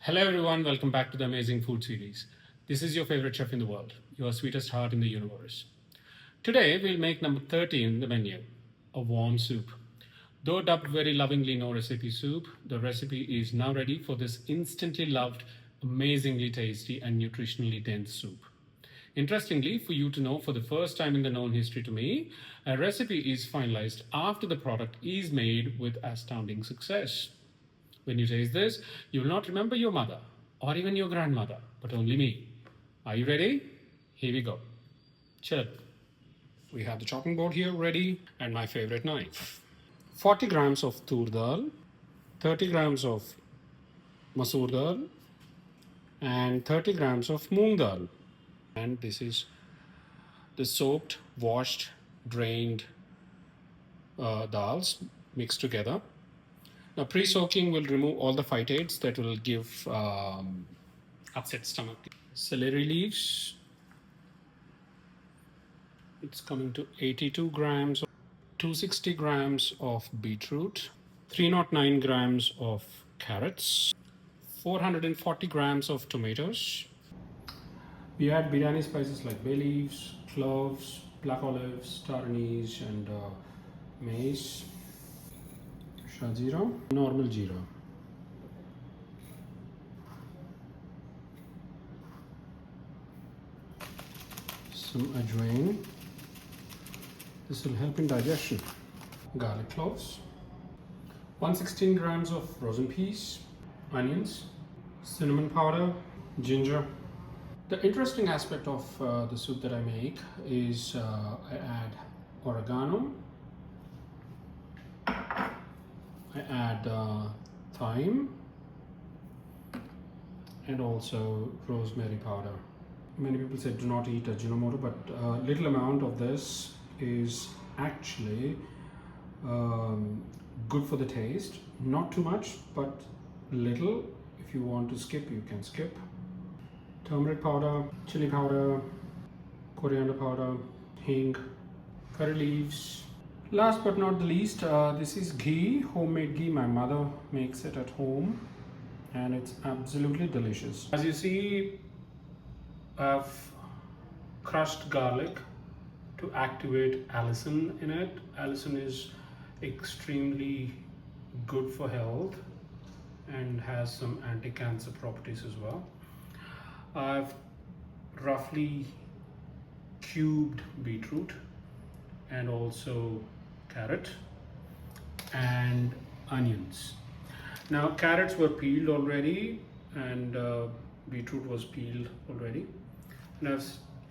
Hello, everyone. Welcome back to the Amazing Food Series. This is your favorite chef in the world, your sweetest heart in the universe. Today, we'll make number 30 in the menu, a warm soup. Though dubbed very lovingly no recipe soup, the recipe is now ready for this instantly loved, amazingly tasty, and nutritionally dense soup. Interestingly, for you to know for the first time in the known history to me, a recipe is finalized after the product is made with astounding success. When you taste this, you will not remember your mother or even your grandmother, but only me. Are you ready? Here we go. Chill. We have the chopping board here ready and my favorite knife. 40 grams of tur dal, 30 grams of masoor dal, and 30 grams of moong dal. And this is the soaked, washed, drained dals mixed together. Now, pre-soaking will remove all the phytates that will give upset stomach. Celery leaves. It's coming to 82 grams, 260 grams of beetroot, 309 grams of carrots, 440 grams of tomatoes. We add biryani spices like bay leaves, cloves, black olives, star anise, and mace. Shajira, normal jeera. Some ajwain. This will help in digestion. Garlic cloves. 116 grams of frozen peas, onions, cinnamon powder, ginger. The interesting aspect of the soup that I make is I add oregano, I add thyme and also rosemary powder. Many people say do not eat Ajinomoto, but a little amount of this is actually good for the taste. Not too much, but little. If you want to skip, you can skip. Turmeric powder, chili powder, coriander powder, hing, curry leaves. Last but not the least, this is ghee, homemade ghee. My mother makes it at home and it's absolutely delicious. As you see, I've crushed garlic to activate allicin in it. Allicin is extremely good for health and has some anti-cancer properties as well. I've roughly cubed beetroot and also carrot and onions. Now carrots were peeled already and beetroot was peeled already. And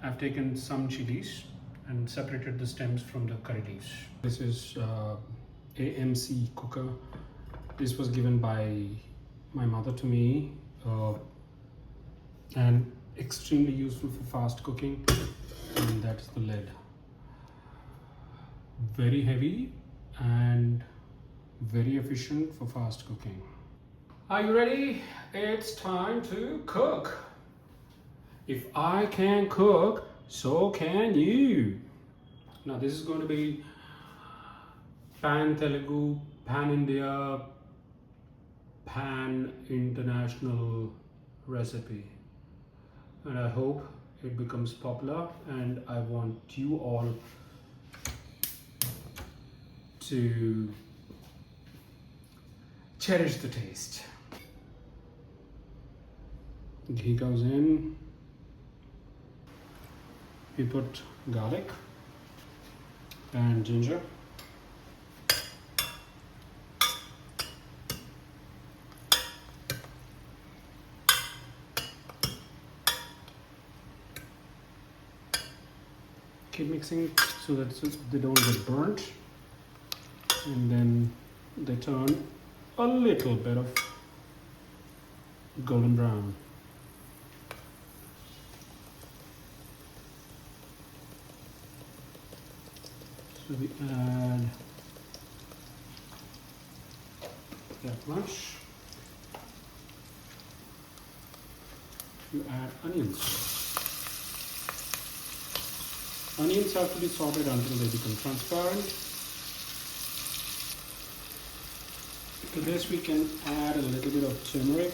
I've taken some chilies and separated the stems from the curry leaves. This is AMC cooker. This was given by my mother to me and extremely useful for fast cooking. And that's the lid. Very heavy and very efficient for fast cooking. Are you ready? It's time to cook. If I can cook, so can you. Now this is going to be pan Telugu, pan India, pan international recipe. And I hope it becomes popular, and I want you all to cherish the taste. Ghee goes in. We put garlic and ginger. Keep mixing so that they don't get burnt. And then they turn a little bit of golden brown. So we add that much. You add onions. Onions have to be sauteed until they become transparent. To this we can add a little bit of turmeric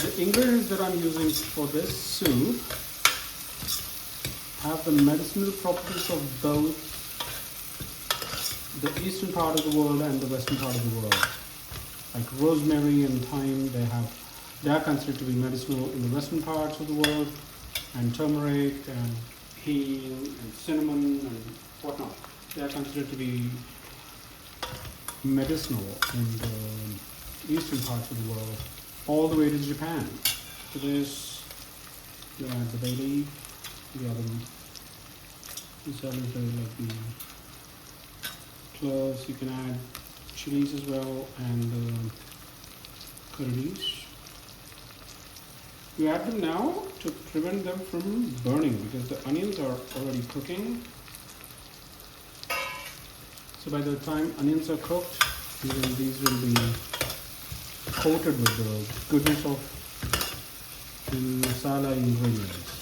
The ingredients that I'm using for this soup have the medicinal properties of both the eastern part of the world and the western part of the world. Like rosemary and thyme, they are considered to be medicinal in the western parts of the world, and turmeric and hing and cinnamon and whatnot, they are considered to be medicinal in the eastern parts of the world, all the way to Japan. So there's the bay leaf, the other these are like the cloves. You can add chilies as well, and curry leaves. You add them now to prevent them from burning because the onions are already cooking. So by the time onions are cooked, these will be coated with the goodness of the masala ingredients.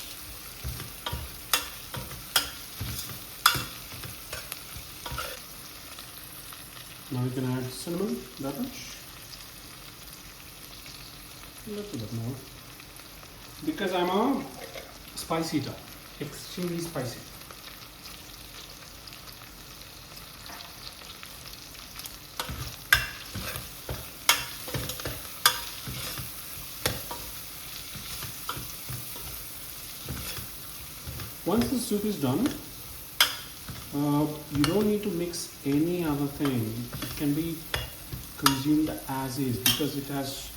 Now you can add cinnamon, that much. A little bit more. Because I'm a spicy eater, extremely spicy. Once the soup is done, you don't need to mix any other thing. It can be consumed as is because it has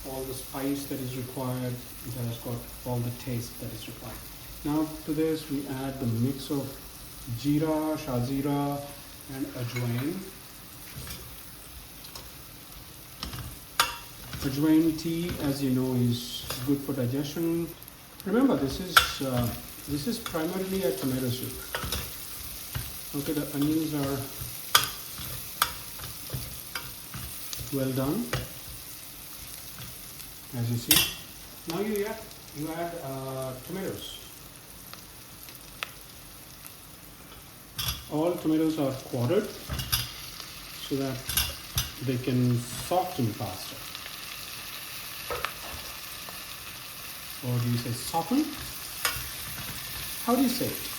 all the spice that is required. It has got all the taste that is required. Now to this we add the mix of jeera, shazira and ajwain. Ajwain tea, as you know, is good for digestion. Remember, this is primarily a tomato soup. Okay, the onions are well done, as you see. Now you add tomatoes. All tomatoes are quartered so that they can soften faster. Or do you say soften? How do you say it?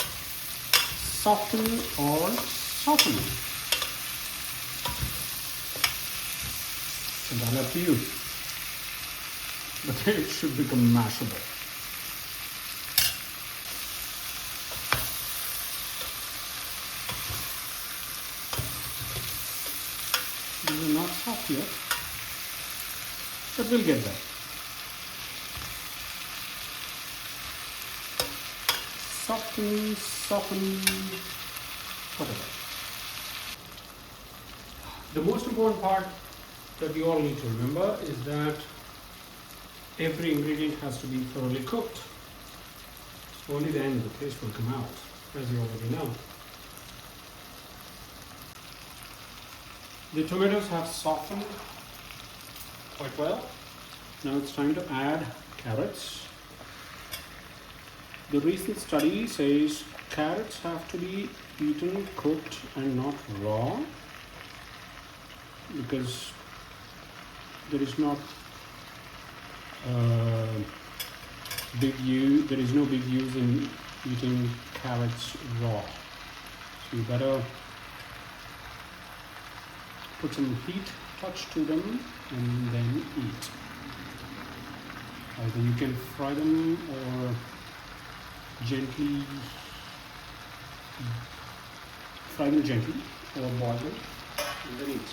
Soften or soften? And that's up to you. But it should become mashable. These are not soft yet, but we'll get there. Soften, whatever. The most important part that we all need to remember is that every ingredient has to be thoroughly cooked. Only then the taste will come out, as you already know. The tomatoes have softened quite well. Now it's time to add carrots. The recent study says carrots have to be eaten cooked and not raw, because there is not there is no big use in eating carrots raw. So you better put some heat touch to them and then eat. Either you can fry them or gently fry them gently, or boil them and then eat.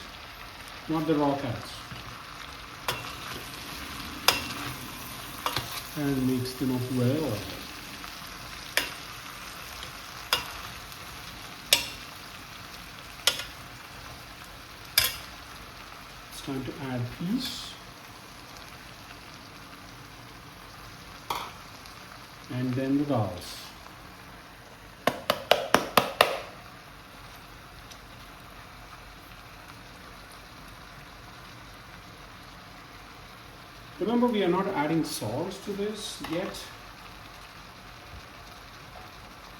Not the raw carrots. And mix them up well. It's time to add peas. And then the dals. Remember, we are not adding salt to this yet,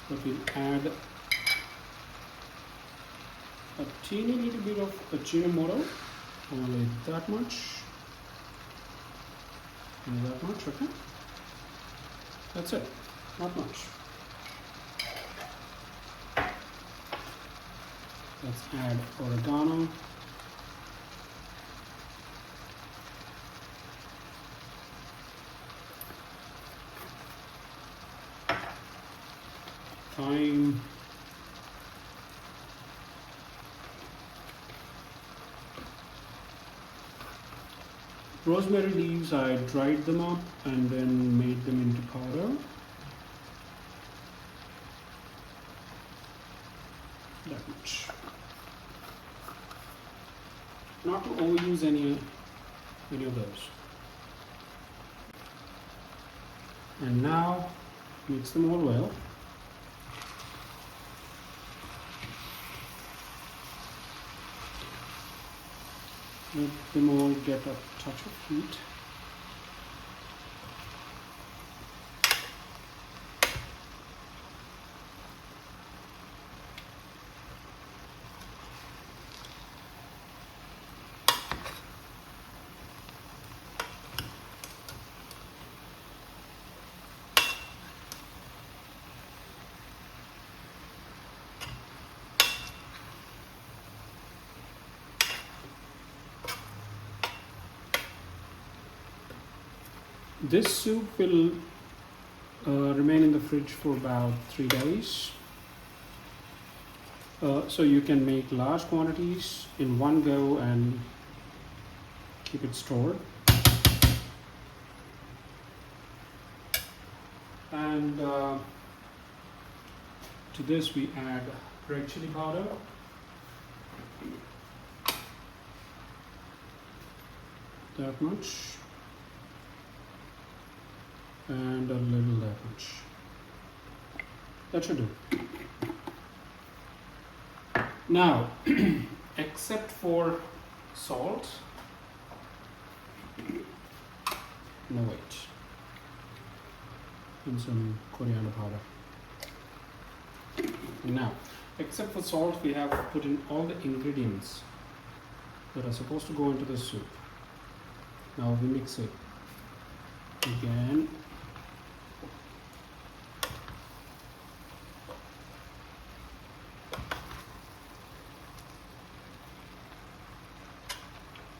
but we'll add a teeny little bit of Ajinomoto, only that much. Is that much? Okay. That's it. Not much. Let's add oregano. Thyme. Rosemary leaves, I dried them up and then made them into powder. That much. Not to overuse any of those. And now mix them all well. Let them all get a touch of heat. This soup will remain in the fridge for about 3 days. So you can make large quantities in one go and keep it stored. And to this we add red chili powder. That much. And a little that much. That should do. Now, except for salt, no wait, and some coriander powder. Now, except for salt, we have put in all the ingredients that are supposed to go into the soup. Now we mix it again.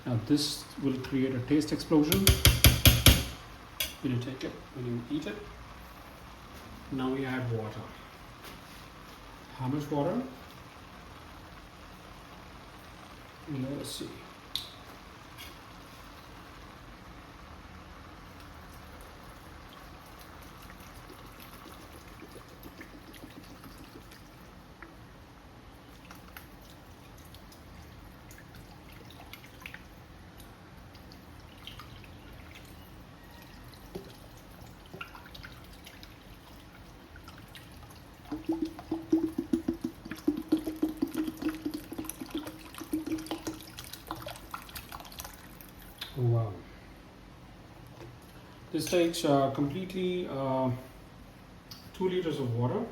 Now this will create a taste explosion when you take it, when you eat it. Now we add water. How much water? Let us see. Wow. This takes completely 2 liters of water.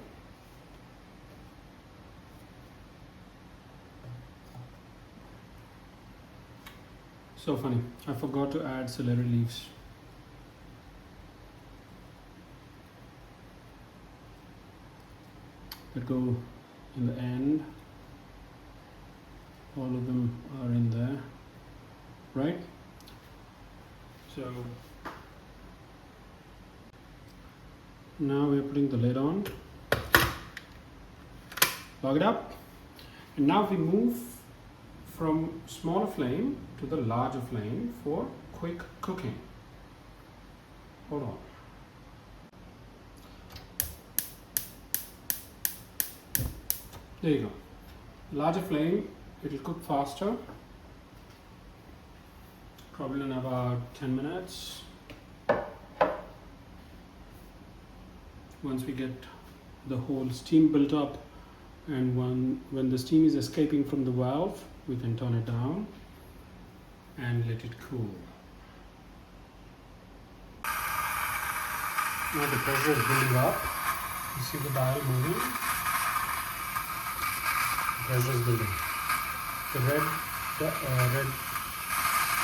So funny, I forgot to add celery leaves. That go in the end. All of them are in there, right? So now we're putting the lid on, plug it up, and now we move from smaller flame to the larger flame for quick cooking. Hold on. There you go. Larger flame, it will cook faster. Probably in about 10 minutes. Once we get the whole steam built up, and when the steam is escaping from the valve, we can turn it down and let it cool. Now the pressure is building up. You see the dial moving. The pressure is building. The red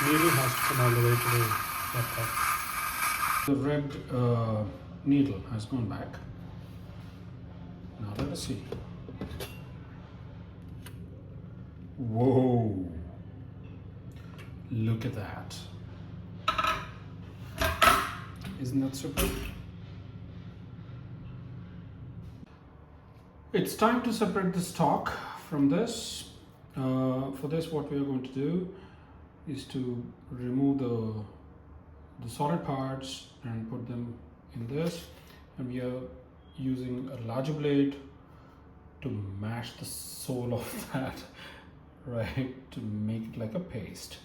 needle has to come all the way to the top. The red needle has gone back. Now let us see. Whoa! Look at that. Isn't that super? It's time to separate the stock from this. For this, what we are going to do is to remove the solid parts and put them in this, and we are using a larger blade to mash the sole of that, right, to make it like a paste.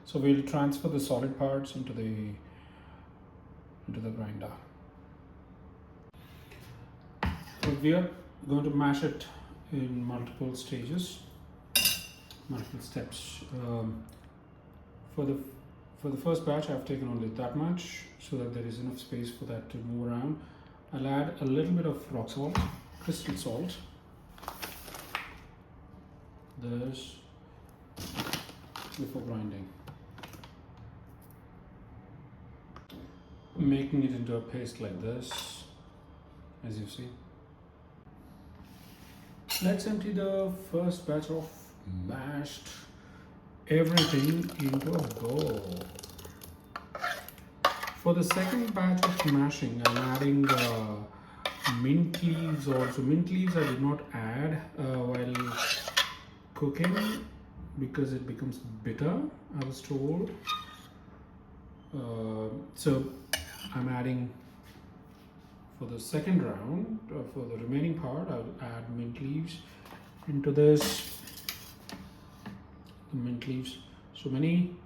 So we'll transfer the solid parts into the grinder. So we are going to mash it in multiple stages, multiple steps. For the first batch, I've taken only that much so that there is enough space for that to move around. I'll add a little bit of rock salt, crystal salt. This before grinding, making it into a paste like this, as you see. Let's empty the first batch of mashed everything into a bowl. For the second batch of mashing, I'm adding mint leaves also. Mint leaves I did not add while cooking because it becomes bitter, I was told. So I'm adding for the second round, for the remaining part, I'll add mint leaves into this. The mint leaves, so many,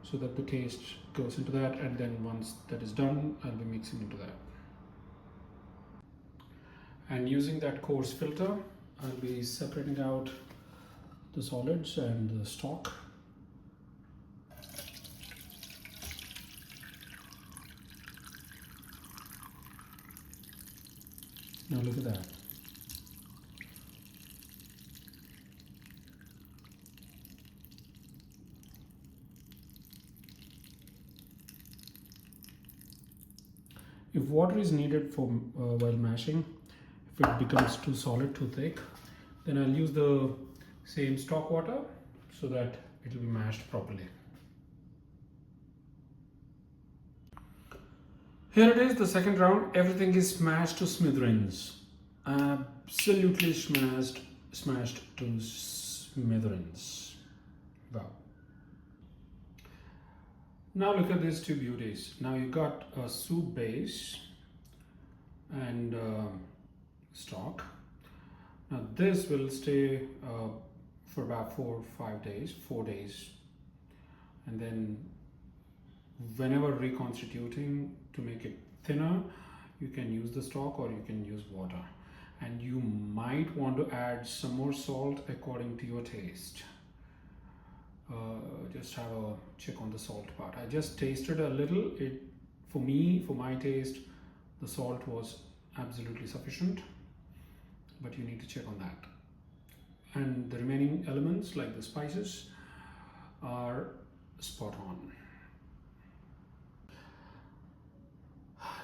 so that the taste goes into that, and then once that is done, I'll be mixing into that. And using that coarse filter, I'll be separating out the solids and the stock. Now look at that. If water is needed for while mashing, if it becomes too solid, too thick, then I'll use the same stock water so that it will be mashed properly. Here it is, the second round. Everything is smashed to smithereens. Absolutely smashed to smithereens. Wow. Now look at these two beauties. Now you got a soup base and stock. Now this will stay for about 4 or 5 days, 4 days, and then whenever reconstituting to make it thinner, you can use the stock or you can use water, and you might want to add some more salt according to your taste. Just have a check on the salt part. I just tasted a little. For my taste, the salt was absolutely sufficient, but you need to check on that. And the remaining elements like the spices are spot on.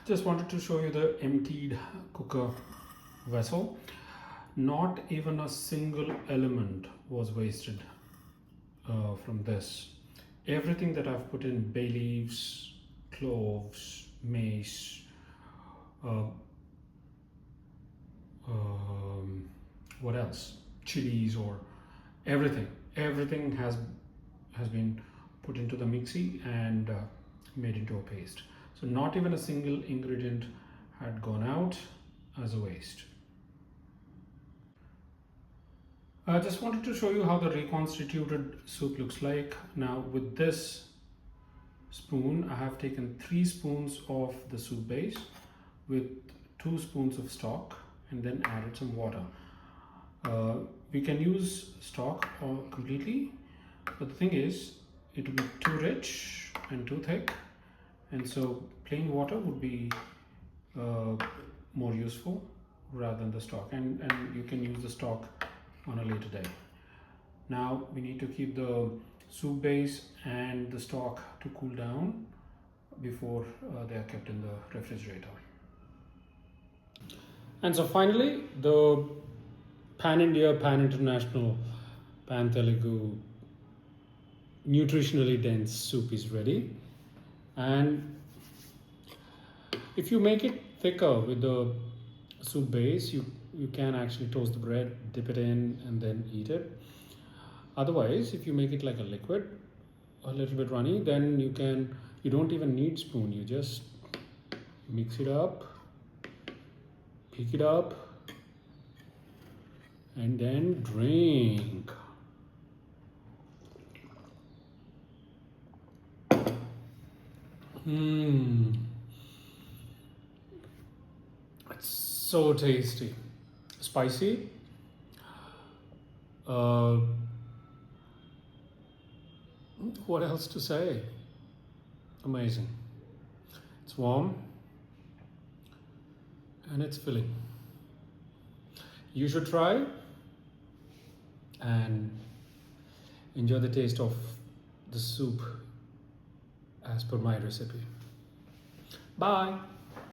Just wanted to show you the emptied cooker vessel. Not even a single element was wasted from this. Everything that I've put in, bay leaves, cloves, mace, what else, chilies, or everything has been put into the mixie and made into a paste. So not even a single ingredient had gone out as a waste. I just wanted to show you how the reconstituted soup looks like. Now with this spoon, I have taken 3 spoons of the soup base with 2 spoons of stock and then added some water. We can use stock completely, but the thing is, it will be too rich and too thick, and so plain water would be more useful rather than the stock, and you can use the stock on a later day. Now we need to keep the soup base and the stock to cool down before they are kept in the refrigerator. And so finally, the Pan India, Pan International, Pan Telugu nutritionally dense soup is ready. And if you make it thicker with the soup base, you can actually toast the bread, dip it in, and then eat it. Otherwise, if you make it like a liquid, a little bit runny, then you don't even need spoon. You just mix it up, pick it up, and then drink. It's so tasty, spicy. What else to say? Amazing. It's warm and it's filling. You should try and enjoy the taste of the soup as per my recipe. Bye.